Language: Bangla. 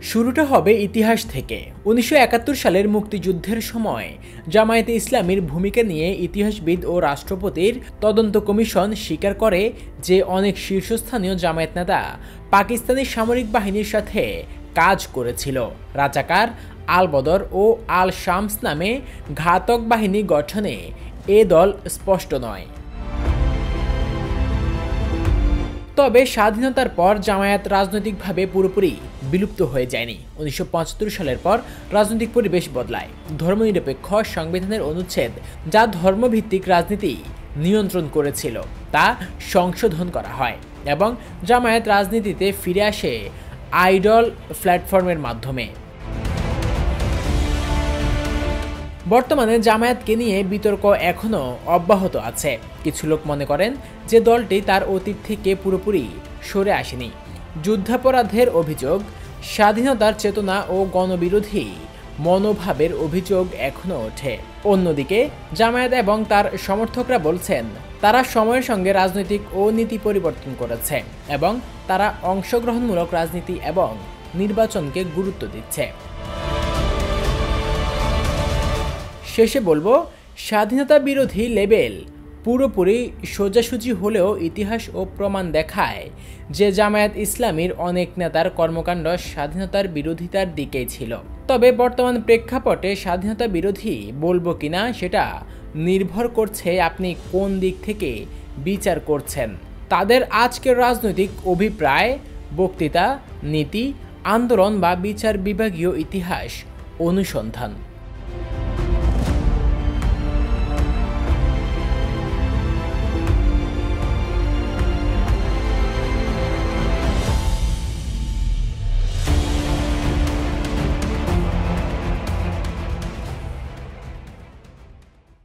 শুরুটা হবে ইতিহাস থেকে। ১৯৭১ সালের মুক্তিযুদ্ধের সময় জামায়াতে ইসলামীর ভূমিকা নিয়ে ইতিহাসবিদ ও রাষ্ট্রপতির তদন্ত কমিশন স্বীকার করে যে অনেক শীর্ষস্থানীয় জামায়াত নেতা পাকিস্তানি সামরিক বাহিনীর সাথে কাজ করেছিল। রাজাকার, আল বদর ও আল শামস নামে ঘাতক বাহিনী গঠনে এ দল স্পষ্ট নয়। তবে স্বাধীনতার পর জামায়াত রাজনৈতিকভাবে পুরোপুরি বিলুপ্ত হয়ে যায়নি। ১৯৭৫ সালের পর রাজনৈতিক পরিবেশ বদলায়। ধর্মনিরপেক্ষ সংবিধানের অনুচ্ছেদ যা ধর্মভিত্তিক রাজনীতি নিয়ন্ত্রণ করেছিল তা সংশোধন করা হয় এবং জামায়াত রাজনীতিতে ফিরে আসে আইডল প্ল্যাটফর্মের মাধ্যমে। বর্তমানে জামায়াতকে নিয়ে বিতর্ক এখনও অব্যাহত আছে। কিছু লোক মনে করেন যে দলটি তার অতীত থেকে পুরোপুরি সরে আসেনি। যুদ্ধাপরাধের অভিযোগ, স্বাধীনতার চেতনা ও গণবিরোধী মনোভাবের অভিযোগ এখনও ওঠে। অন্যদিকে জামায়াত এবং তার সমর্থকরা বলছেন তারা সময়ের সঙ্গে রাজনৈতিক ও নীতি পরিবর্তন করেছে এবং তারা অংশগ্রহণমূলক রাজনীতি এবং নির্বাচনকে গুরুত্ব দিচ্ছে। শেষে বলবো, স্বাধীনতা বিরোধী লেবেল পুরোপুরি সোজাসুজি হলেও ইতিহাস ও প্রমাণ দেখায় যে জামায়াত ইসলামীর অনেক নেতার কর্মকাণ্ড স্বাধীনতার বিরোধিতার দিকেই ছিল। তবে বর্তমান প্রেক্ষাপটে স্বাধীনতা বিরোধী বলবো কিনা সেটা নির্ভর করছে আপনি কোন দিক থেকে বিচার করছেন। তাদের আজকের রাজনৈতিক অভিপ্রায়, বক্তৃতা, নীতি, আন্দোলন বা বিচার বিভাগীয় ইতিহাস অনুসন্ধান।